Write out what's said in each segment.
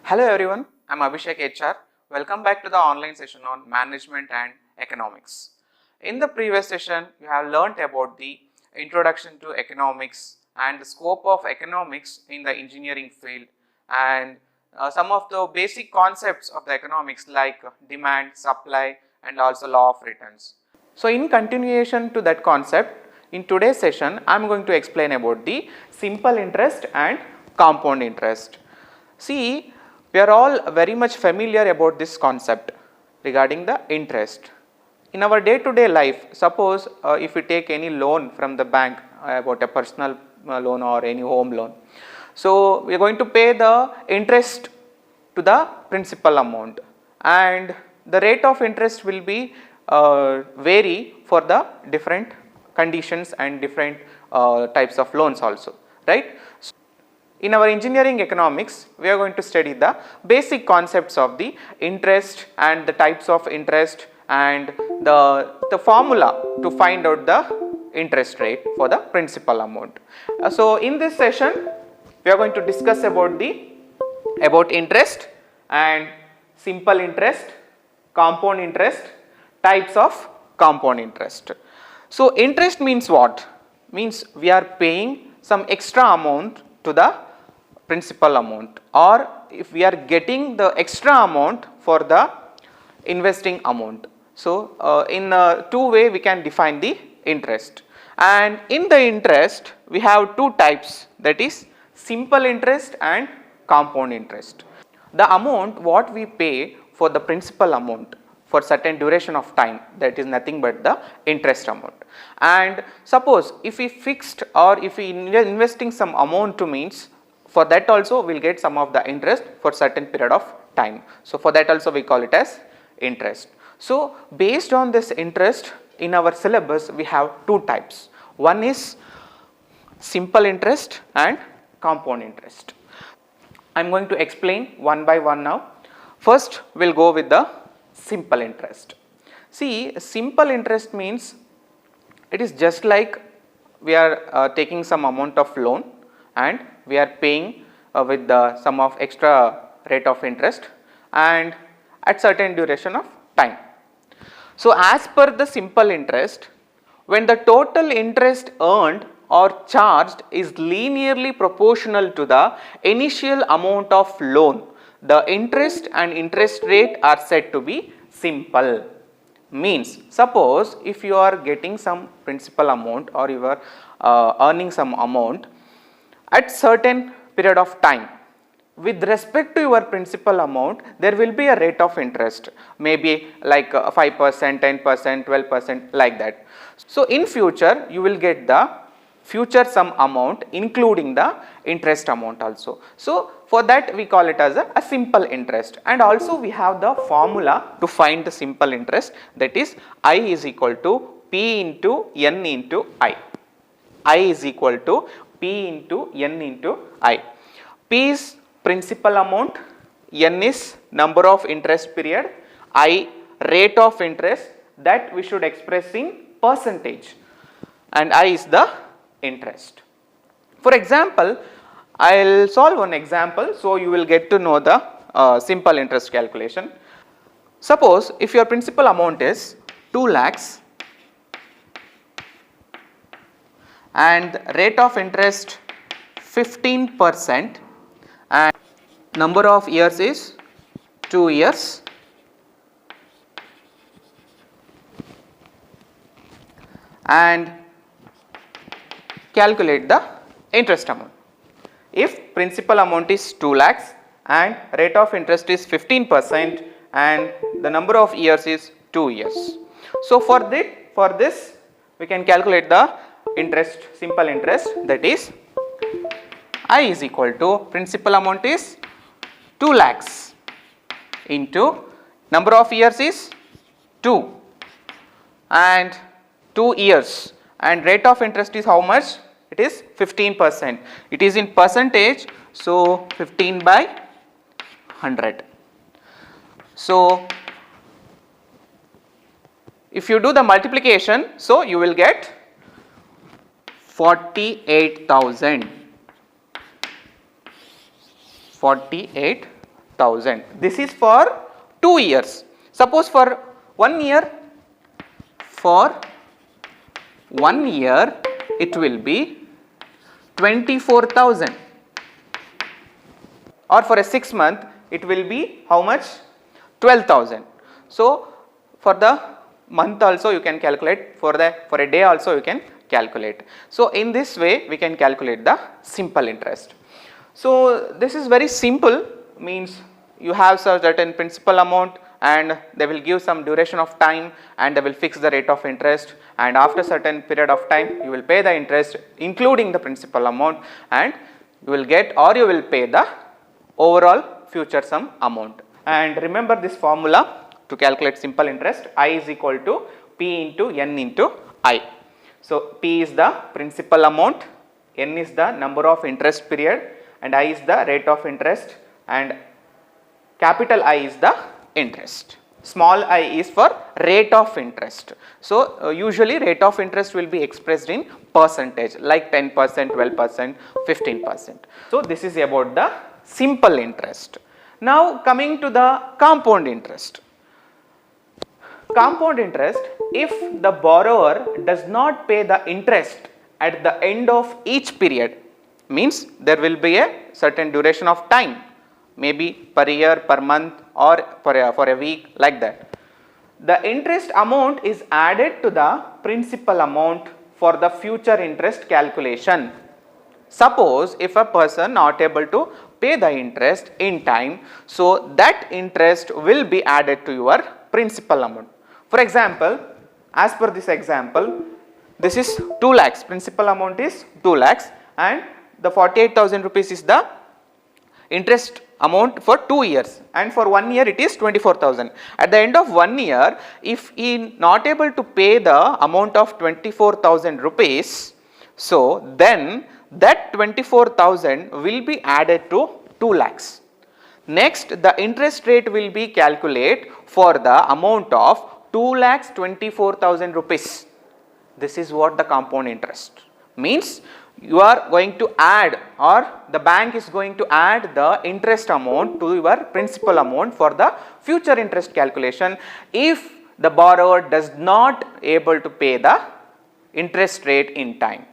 Hello everyone, I am Abhishek HR. Welcome back to the online session on management and economics. In the previous session, you have learnt about the introduction to economics and the scope of economics in the engineering field and some of the basic concepts of the economics like demand, supply and also law of returns. So in continuation to that concept, in today's session, I am going to explain about the simple interest and compound interest. See, we are all very much familiar about this concept regarding the interest. In our day to day life, suppose if we take any loan from the bank about a personal loan or any home loan. So, we are going to pay the interest to the principal amount and the rate of interest will be vary for the different conditions and different types of loans also, right. In our engineering economics, we are going to study the basic concepts of the interest and the types of interest and the formula to find out the interest rate for the principal amount. So, in this session, we are going to discuss about interest and simple interest, compound interest, types of compound interest. So, interest means what? Means we are paying some extra amount to the principal amount, or if we are getting the extra amount for the investing amount. So, in two way we can define the interest, and in the interest we have two types, that is simple interest and compound interest. The amount what we pay for the principal amount for certain duration of time, that is nothing but the interest amount. And suppose if we fixed or if we investing some amount to means, for that also we will get some of the interest for certain period of time. So, for that also we call it as interest. So, based on this interest in our syllabus we have two types. One is simple interest and compound interest. I am going to explain one by one now. First we will go with the simple interest. See, simple interest means it is just like we are taking some amount of loan and we are paying with the sum of extra rate of interest and at certain duration of time. So, as per the simple interest, when the total interest earned or charged is linearly proportional to the initial amount of loan, the interest and interest rate are said to be simple. Means, suppose if you are getting some principal amount or you are earning some amount at certain period of time, with respect to your principal amount there will be a rate of interest, maybe like 5%, 10%, 12% like that. So, in future you will get the future sum amount including the interest amount also. So, for that we call it as a simple interest, and also we have the formula to find the simple interest, that is I is equal to P into N into I. I is equal to P into N into I. P is principal amount, N is number of interest period, I rate of interest, that we should express in percentage, and I is the interest. For example, I will solve one example so you will get to know the simple interest calculation. Suppose if your principal amount is 2 lakhs and rate of interest 15% and number of years is 2 years, and calculate the interest amount. If principal amount is 2 lakhs and rate of interest is 15% and the number of years is 2 years. So, for this we can calculate the interest, simple interest, that is I is equal to principal amount is 2 lakhs into number of years is 2 and 2 years, and rate of interest is how much? It is 15%. It is in percentage, so 15 by 100. So, if you do the multiplication, so you will get 48,000. 24,000. This is for 2 years. Suppose for 1 year, it will be 24,000, or for a 6 month it will be how much? 12,000. So for the month also you can calculate, for a day also you can calculate. So in this way we can calculate the simple interest. So this is very simple, means you have certain principal amount and they will give some duration of time and they will fix the rate of interest, and after certain period of time you will pay the interest including the principal amount, and you will get, or you will pay the overall future sum amount. And remember this formula to calculate simple interest: I is equal to P into N into I. So P is the principal amount, N is the number of interest period, and I is the rate of interest, and capital I is the interest. Small I is for rate of interest. So usually rate of interest will be expressed in percentage, like 10%, 12%, 15%. So this is about the simple interest. Now coming to the compound interest. Compound interest, if the borrower does not pay the interest at the end of each period, means there will be a certain duration of time, maybe per year, per month, or for a week, like that. The interest amount is added to the principal amount for the future interest calculation. Suppose if a person not able to pay the interest in time, so that interest will be added to your principal amount. For example, as per this example, this is 2 lakhs, principal amount is 2 lakhs, and the 48,000 rupees is the interest amount for 2 years, and for 1 year it is 24,000. At the end of 1 year, if he not able to pay the amount of 24,000 rupees, so then that 24,000 will be added to 2 lakhs. Next, the interest rate will be calculated for the amount of 2,24,000 rupees. This is what the compound interest means. You are going to add, or the bank is going to add the interest amount to your principal amount for the future interest calculation if the borrower does not able to pay the interest rate in time.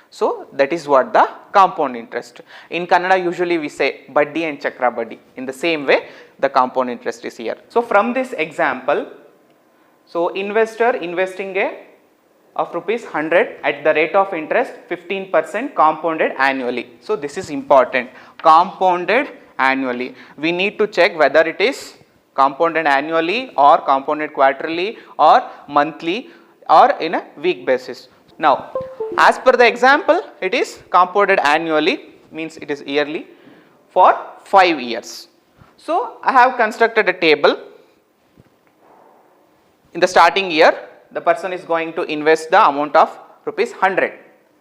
So that is what the compound interest. In Kannada usually we say Baddi and Chakra Baddi. In the same way the compound interest is here. So from this example, so investor investing of rupees 100 at the rate of interest 15% compounded annually. So this is important, compounded annually. We need to check whether it is compounded annually or compounded quarterly or monthly or in a week basis. Now as per the example, it is compounded annually, means it is yearly, for 5 years. So I have constructed a table. In the starting year, the person is going to invest the amount of rupees 100,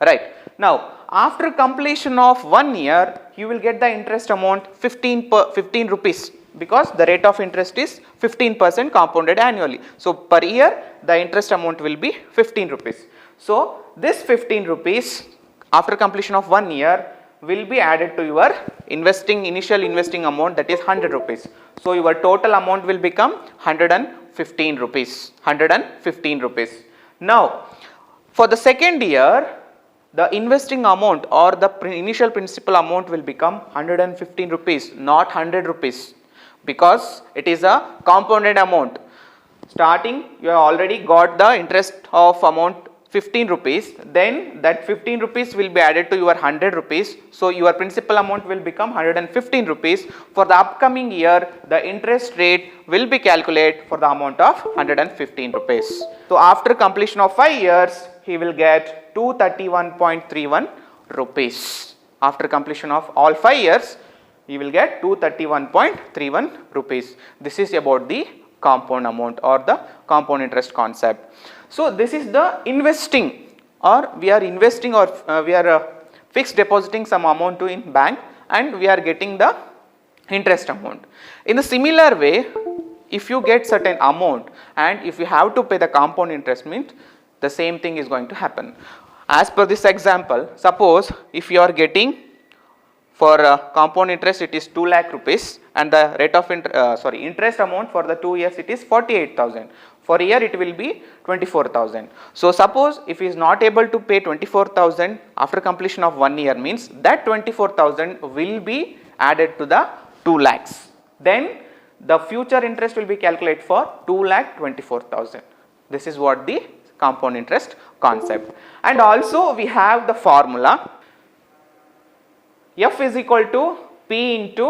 right. Now after completion of 1 year, you will get the interest amount 15 rupees, because the rate of interest is 15% compounded annually. So per year the interest amount will be 15 rupees. So this 15 rupees after completion of 1 year will be added to your initial investing amount, that is 100 rupees. So your total amount will become 115 rupees. Now for the second year, the investing amount or the initial principal amount will become 115 rupees, not 100 rupees, because it is a compounded amount. Starting you have already got the interest of amount 15 rupees, then that 15 rupees will be added to your 100 rupees. So your principal amount will become 115 rupees. For the upcoming year, the interest rate will be calculated for the amount of 115 rupees. So after completion of 5 years, he will get 231.31 rupees. After completion of all 5 years, he will get 231.31 rupees. This is about the compound amount or the compound interest concept. So this is the investing, or we are investing, or we are fixed depositing some amount to in bank and we are getting the interest amount. In a similar way, if you get certain amount and if you have to pay the compound interest, means the same thing is going to happen. As per this example, suppose if you are getting for compound interest it is 2 lakh rupees, and the rate of interest amount for the 2 years it is 48,000. For a year it will be 24,000. So suppose if he is not able to pay 24,000 after completion of 1 year, means that 24,000 will be added to the 2 lakhs. Then the future interest will be calculated for 2,24,000. This is what the compound interest concept. And also we have the formula F is equal to P into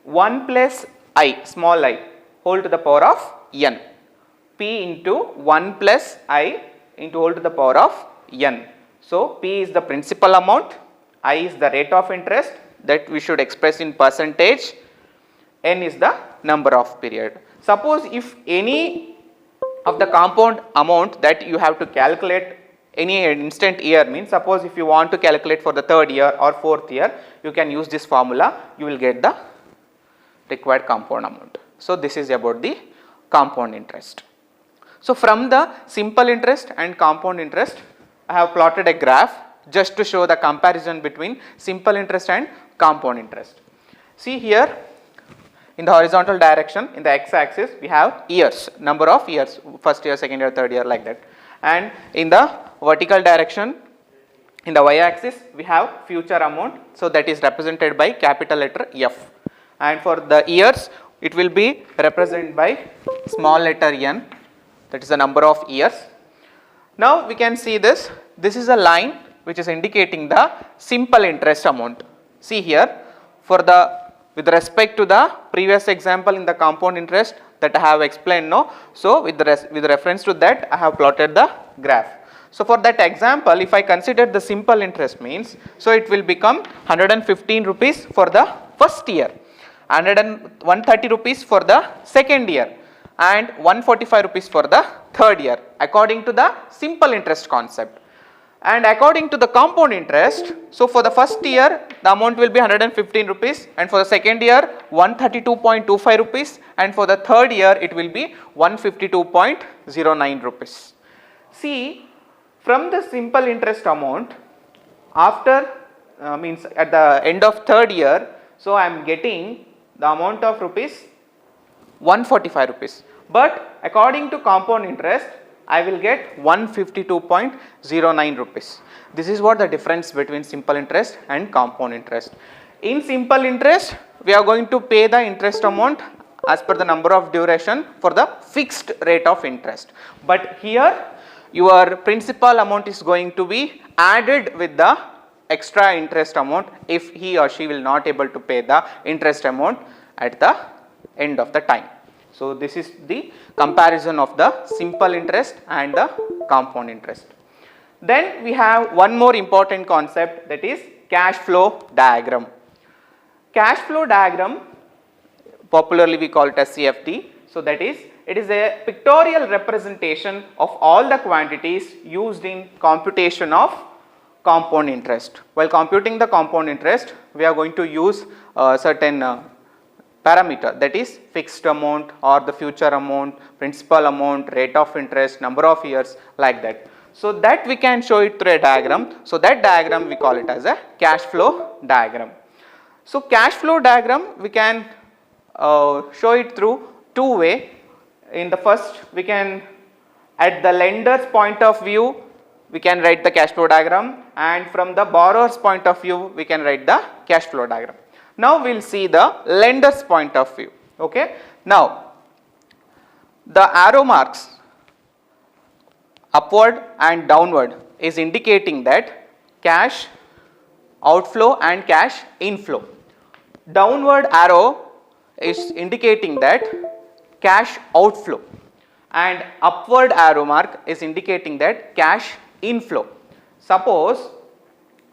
1 plus I, small I, whole to the power of n. P into 1 plus I into whole to the power of n. So P is the principal amount, I is the rate of interest that we should express in percentage, n is the number of period. Suppose if any of the compound amount that you have to calculate any instant year, means suppose if you want to calculate for the 3rd year or 4th year, you can use this formula, you will get the required compound amount. So this is about the compound interest. So from the simple interest and compound interest, I have plotted a graph just to show the comparison between simple interest and compound interest. See here, in the horizontal direction, in the x axis we have years, number of years, 1st year, 2nd year, 3rd year, like that. And in the vertical direction, in the y axis we have future amount, so that is represented by capital letter F. And for the years it will be represented by small letter n, that is the number of years. Now we can see this is a line which is indicating the simple interest amount. See here, for the with respect to the previous example in the compound interest that I have explained now, so with reference to that I have plotted the graph. So for that example, if I consider the simple interest, means, so it will become 115 rupees for the 1st year, 130 rupees for the 2nd year, and 145 rupees for the 3rd year, according to the simple interest concept. And according to the compound interest, so for the 1st year the amount will be 115 rupees, and for the 2nd year 132.25 rupees, and for the 3rd year it will be 152.09 rupees. See, from the simple interest amount, after means at the end of 3rd year, so I am getting the amount of rupees 145 rupees, but according to compound interest I will get 152.09 rupees. This is what the difference between simple interest and compound interest. In simple interest, we are going to pay the interest amount as per the number of duration for the fixed rate of interest. But here your principal amount is going to be added with the extra interest amount if he or she will not able to pay the interest amount at the end of the time. So this is the comparison of the simple interest and the compound interest. Then we have one more important concept, that is cash flow diagram. Cash flow diagram, popularly we call it as CFD. So that is, it is a pictorial representation of all the quantities used in computation of compound interest. While computing the compound interest, we are going to use certain parameter, that is fixed amount or the future amount, principal amount, rate of interest, number of years, like that. So that we can show it through a diagram. So that diagram we call it as a cash flow diagram. So cash flow diagram we can show it through two ways. In the first, we can, at the lender's point of view, we can write the cash flow diagram, and from the borrower's point of view we can write the cash flow diagram. Now we will see the lender's point of view. Okay. Now the arrow marks upward and downward is indicating that cash outflow and cash inflow. Downward arrow is indicating that cash outflow, and upward arrow mark is indicating that cash inflow. Suppose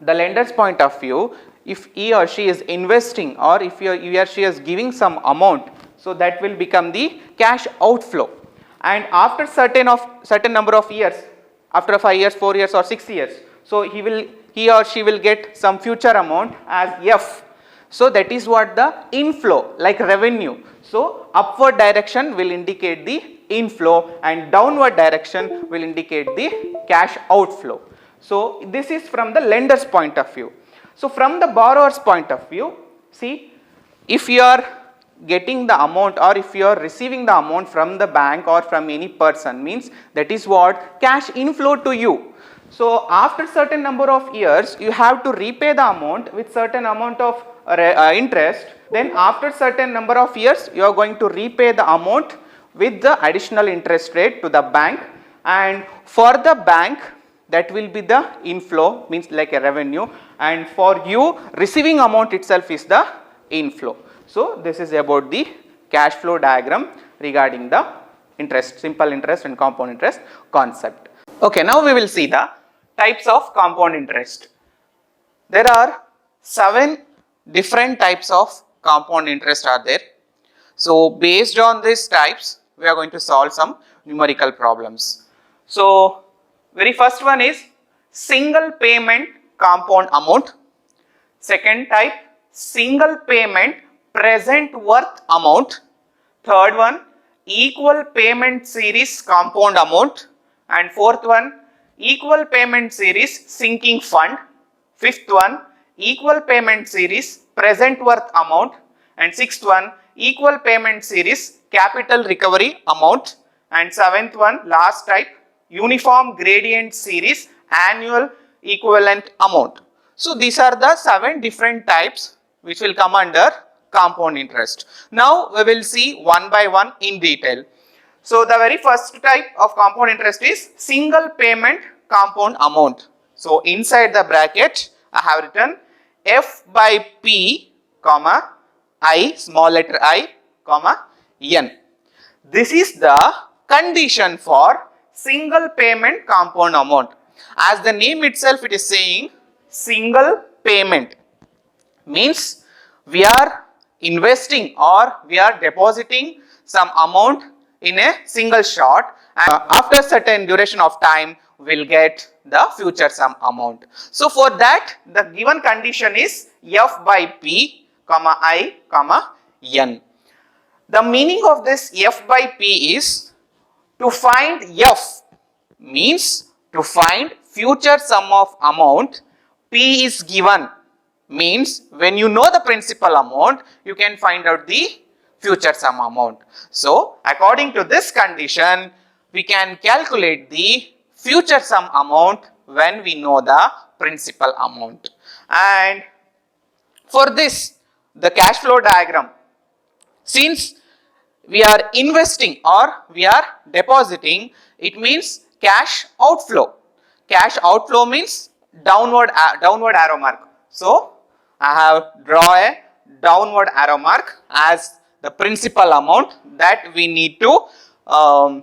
the lender's point of view, if he or she is investing or if he or she is giving some amount, so that will become the cash outflow, and after certain number of years, after 5 years, 4 years or 6 years, so he or she will get some future amount as F. So that is what the inflow, like revenue. So upward direction will indicate the inflow and downward direction will indicate the cash outflow. So this is from the lender's point of view. So from the borrower's point of view, See, if you are getting the amount or if you are receiving the amount from the bank or from any person, means that is what cash inflow to you. So after certain number of years you have to repay the amount with certain amount of interest. Then after certain number of years you are going to repay the amount with the additional interest rate to the bank, and for the bank that will be the inflow, means like a revenue, and for you receiving amount itself is the inflow. So this is about the cash flow diagram regarding the interest, simple interest and compound interest concept. Okay, now we will see the types of compound interest. There are 7 different types of compound interest are there. So based on these types we are going to solve some numerical problems. So very first one is single payment compound amount. Second type, single payment present worth amount. Third one, equal payment series compound amount. And fourth one, equal payment series sinking fund. Fifth one, equal payment series present worth amount. And sixth one, equal payment series capital recovery amount. And seventh one, last type, uniform gradient series annual equivalent amount. So these are the 7 different types which will come under compound interest. Now we will see one by one in detail. So the very first type of compound interest is single payment compound amount. So inside the bracket I have written F by P comma I, small letter I comma N. This is the condition for single payment compound amount. As the name itself it is saying single payment, means we are investing or we are depositing some amount in a single shot, and after certain duration of time we will get the future sum amount. So for that the given condition is F by P comma I comma N. The meaning of this F by P is to find F, means to find future sum of amount. P is given, means when you know the principal amount you can find out the future sum amount. So according to this condition we can calculate the future sum amount when we know the principal amount. And for this the cash flow diagram, since we are investing or we are depositing, it means cash outflow. Cash outflow means downward arrow mark. So I have draw a downward arrow mark as the principal amount that we need to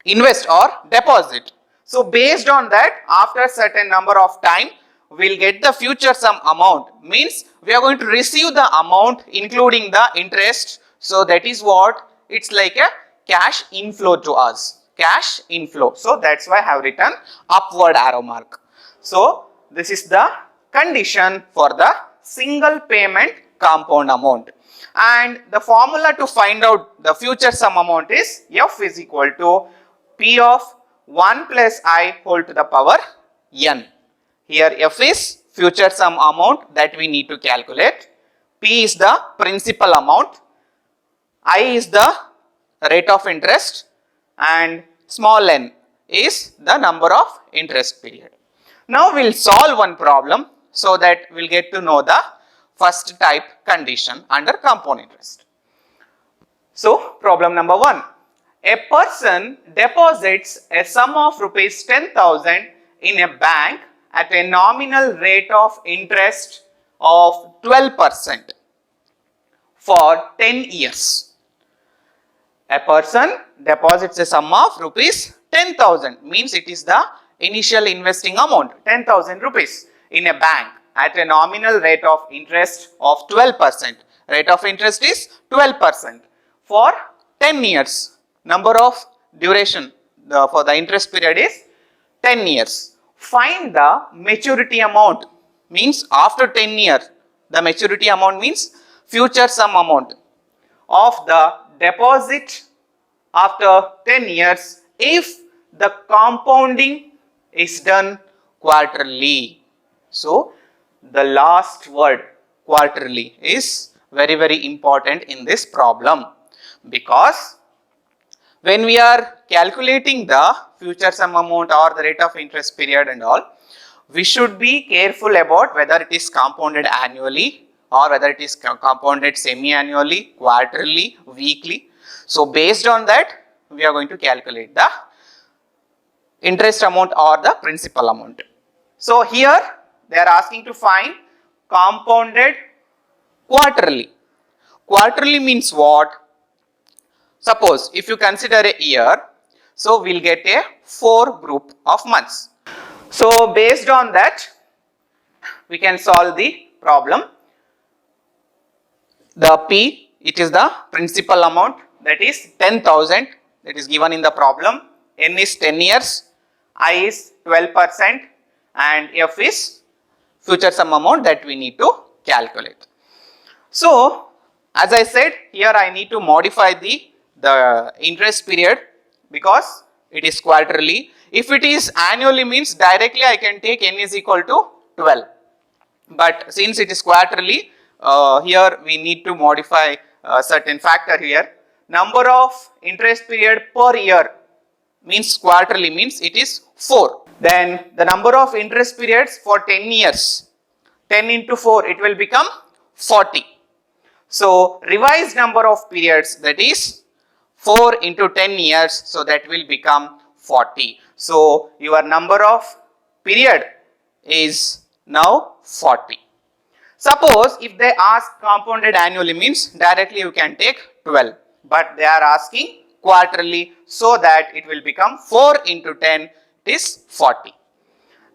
invest or deposit. So based on that, after certain number of time we will get the future sum amount, means we are going to receive the amount including the interest. So that is what it's like a cash inflow to us, cash inflow. So that's why I have written upward arrow mark. So this is the condition for the single payment compound amount. And the formula to find out the future sum amount is F is equal to P of 1 plus I whole to the power N. Here F is future sum amount that we need to calculate. P is the principal amount. I is the rate of interest, and small n is the number of interest period. Now we will solve one problem so that we will get to know the first type condition under compound interest. So problem number 1. A person deposits a sum of rupees 10,000 in a bank at a nominal rate of interest of 12% for 10 years. A person deposits a sum of rupees 10,000, means it is the initial investing amount 10,000 rupees in a bank at a nominal rate of interest of 12%. Rate of interest is 12% for 10 years. Number of duration for the interest period is 10 years. Find the maturity amount, means after 10 years the maturity amount means future sum amount of the deposit after 10 years if the compounding is done quarterly. So the last word quarterly is very, very important in this problem, because when we are calculating the future sum amount or the rate of interest period and all, we should be careful about whether it is compounded annually or whether it is compounded semi-annually, quarterly, weekly. So based on that, we are going to calculate the interest amount or the principal amount. So here they are asking to find compounded quarterly. Quarterly means what? Suppose if you consider a year, so we'll get a 4 group of months. So based on that, we can solve the problem. The P, it is the principal amount, that is 10,000, that is given in the problem. N is 10 years, I is 12%, and F is future sum amount that we need to calculate. So as I said, here I need to modify the interest period because it is quarterly. If it is annually means directly I can take N is equal to 12. But since it is quarterly, here we need to modify a certain factor here. Number of interest period per year means quarterly means it is 4. Then the number of interest periods for 10 years, 10 into 4, it will become 40. So revised number of periods, that is 4 into 10 years, so that will become 40. So your number of period is now 40. Suppose if they ask compounded annually means directly you can take 12, but they are asking quarterly, so that it will become 4 into 10 is 40.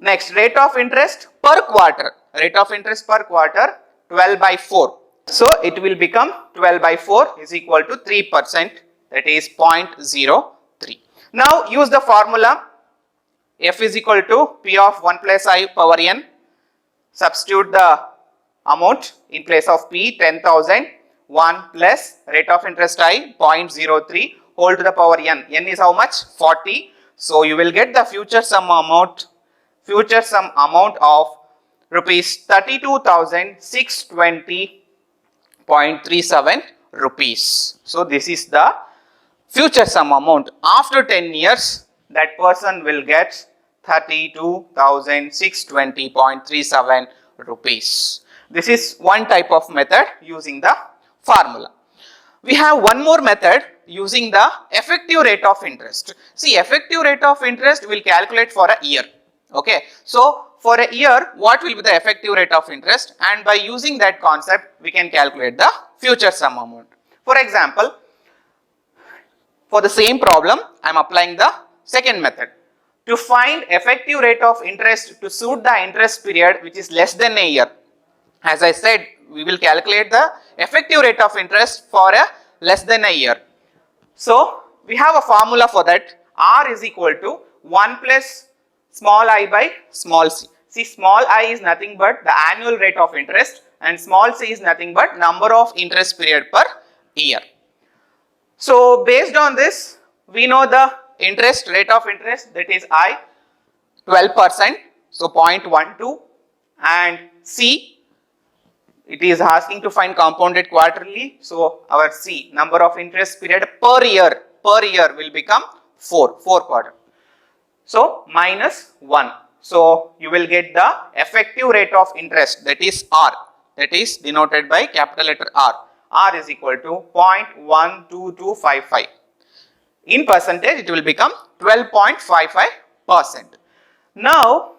Next, rate of interest per quarter. Rate of interest per quarter 12 by 4. So it will become 12 by 4 is equal to 3%, that is 0.03. Now use the formula F is equal to P of 1 plus I power n. Substitute the amount in place of P 10,000, 1 plus rate of interest I 0.03 whole to the power n. N is how much? 40. So you will get the future sum amount of rupees 32,620.37 rupees. So this is the future sum amount. After 10 years, that person will get 32,620.37 rupees. This is one type of method using the formula. We have one more method using the effective rate of interest. See, effective rate of interest will calculate for a year. Okay, so for a year, what will be the effective rate of interest? And by using that concept, we can calculate the future sum amount. For example, for the same problem, I am applying the second method. To find effective rate of interest to suit the interest period which is less than a year. As I said, we will calculate the effective rate of interest for a less than a year. So we have a formula for that. R is equal to 1 plus small I by small c. See, small I is nothing but the annual rate of interest and small c is nothing but number of interest period per year. So based on this, we know the rate of interest, that is I 12%, so 0.12, and C, it is asking to find compounded quarterly, so our C, number of interest period per year will become 4 quarter. So minus 1. So you will get the effective rate of interest, that is R, that is denoted by capital letter R. R is equal to 0.12255. In percentage, it will become 12.55%. Now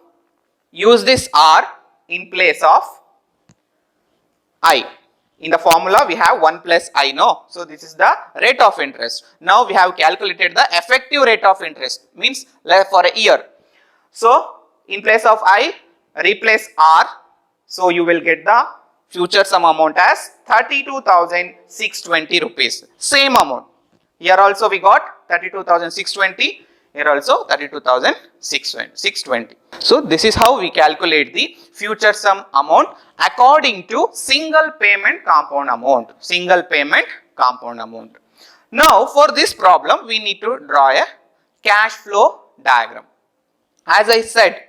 use this R in place of I. In the formula, we have 1 plus I, no? So this is the rate of interest. Now we have calculated the effective rate of interest, means for a year. So in place of I, replace R. So you will get the future sum amount as 32,620 rupees. Same amount. Here also we got 32,620. Here also 32,620. So this is how we calculate the future sum amount according to single payment compound amount. Single payment compound amount. Now for this problem, we need to draw a cash flow diagram. As I said,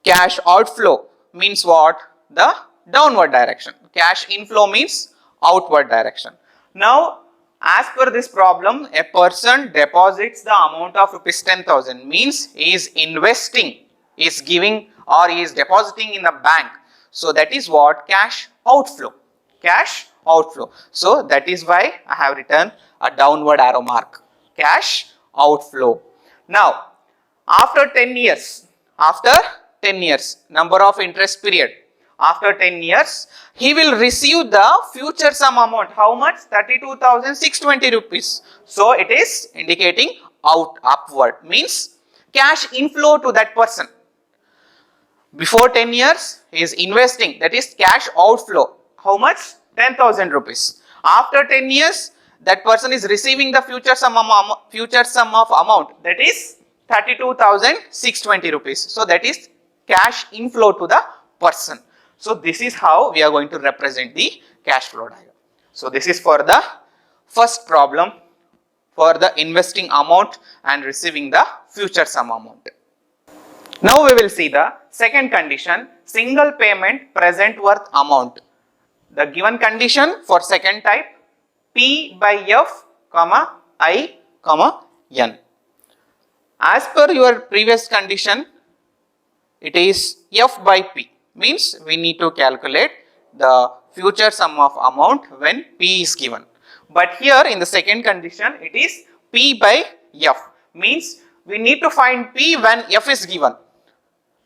cash outflow means what? The downward direction. Cash inflow means outward direction. Now, as per this problem, a person deposits the amount of rupees 10,000 means he is investing, he is giving or he is depositing in the bank. So that is what cash outflow. Cash outflow. So that is why I have written a downward arrow mark. Cash outflow. Now, after 10 years, number of interest period, after 10 years, he will receive the future sum amount. How much? 32,620 rupees. So it is indicating upward, means cash inflow to that person. Before 10 years, he is investing, that is cash outflow. How much? 10,000 rupees. After 10 years, that person is receiving the future sum of amount, that is 32,620 rupees. So that is cash inflow to the person. So this is how we are going to represent the cash flow diagram. So this is for the first problem, for the investing amount and receiving the future sum amount. Now we will see the second condition, single payment present worth amount. The given condition for second type, P by F, I, N. As per your previous condition, it is F by P, means we need to calculate the future sum of amount when P is given. But here in the second condition, it is P by F, means we need to find P when F is given.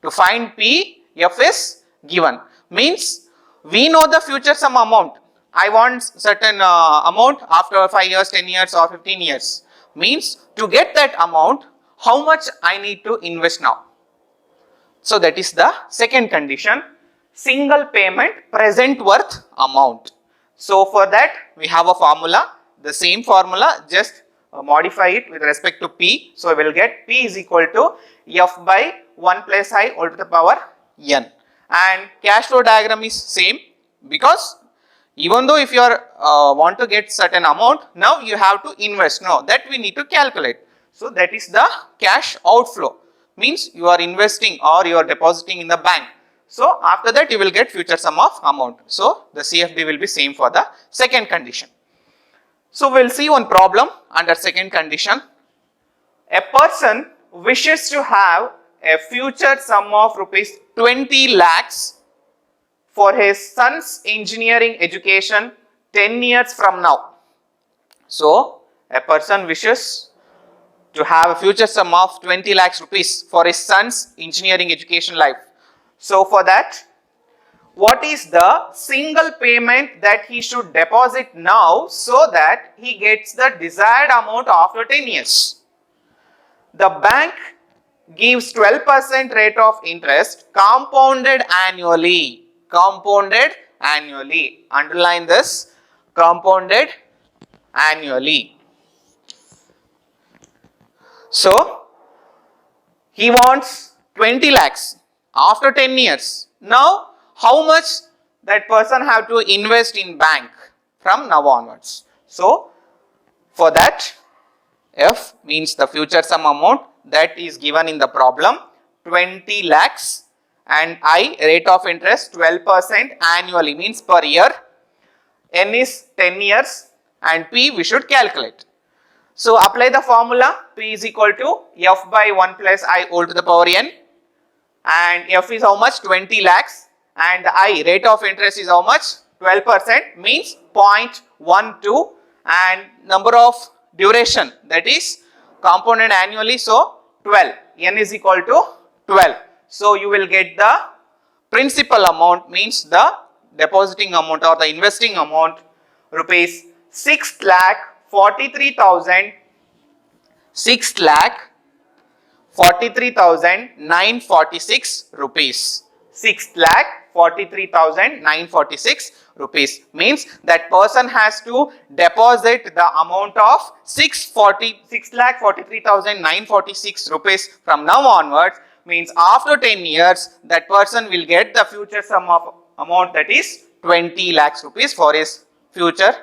To find P, F is given, means we know the future sum amount. I want certain amount after 5 years, 10 years or 15 years. Means to get that amount, how much I need to invest now. So that is the second condition, single payment present worth amount. So for that we have a formula, the same formula, just modify it with respect to P. So we will get P is equal to F by 1 plus I all to the power N. And cash flow diagram is same, because even though if you are want to get certain amount, now you have to invest. Now that we need to calculate. So that is the cash outflow, means you are investing or you are depositing in the bank. So after that you will get future sum of amount. So the CFD will be same for the second condition. So we will see one problem under second condition. A person wishes to have a future sum of rupees 20 lakhs for his son's engineering education 10 years from now. So a person wishes to have a future sum of 20 lakhs rupees for his son's engineering education life. So for that, what is the single payment that he should deposit now so that he gets the desired amount after 10 years? The bank gives 12% rate of interest compounded annually. Compounded annually. Underline this, compounded annually. So he wants 20 lakhs after 10 years. Now how much that person have to invest in bank from now onwards? So for that, F means the future sum amount that is given in the problem, 20 lakhs, and I, rate of interest 12% annually, means per year. N is 10 years and P we should calculate. So apply the formula, P is equal to F by 1 plus I all to the power N, and F is how much? 20 lakhs, and the I, rate of interest, is how much? 12%, means 0.12, and number of duration, that is compounded annually, so 12, N is equal to 12. So you will get the principal amount, means the depositing amount or the investing amount, rupees 6,43,946 rupees. 6,43,946 rupees, means that person has to deposit the amount of 6,43,946 rupees from now onwards, means after 10 years that person will get the future sum of amount, that is 20 lakhs rupees for his future,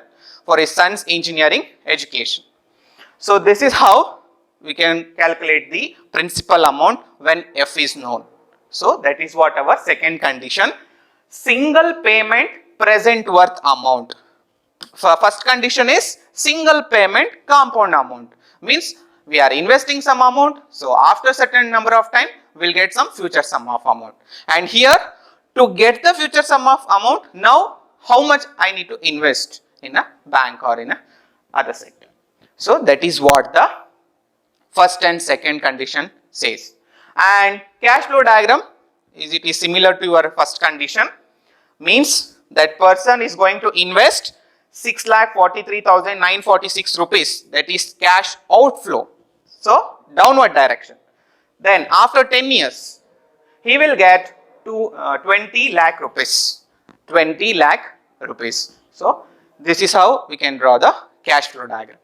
for his son's engineering education. So this is how we can calculate the principal amount when F is known. So that is what our second condition. single payment present worth amount. First condition is single payment compound amount, means we are investing some amount, so after certain number of time we will get some future sum of amount. And here, to get the future sum of amount, now how much I need to invest in a bank or in a other sector. So that is what the first and second condition says. And cash flow diagram it is similar to your first condition, means that person is going to invest 6,43,946 rupees, that is cash outflow, so downward direction. Then after 10 years he will get to 20 lakh rupees, 20 lakh rupees. So this is how we can draw the cash flow diagram.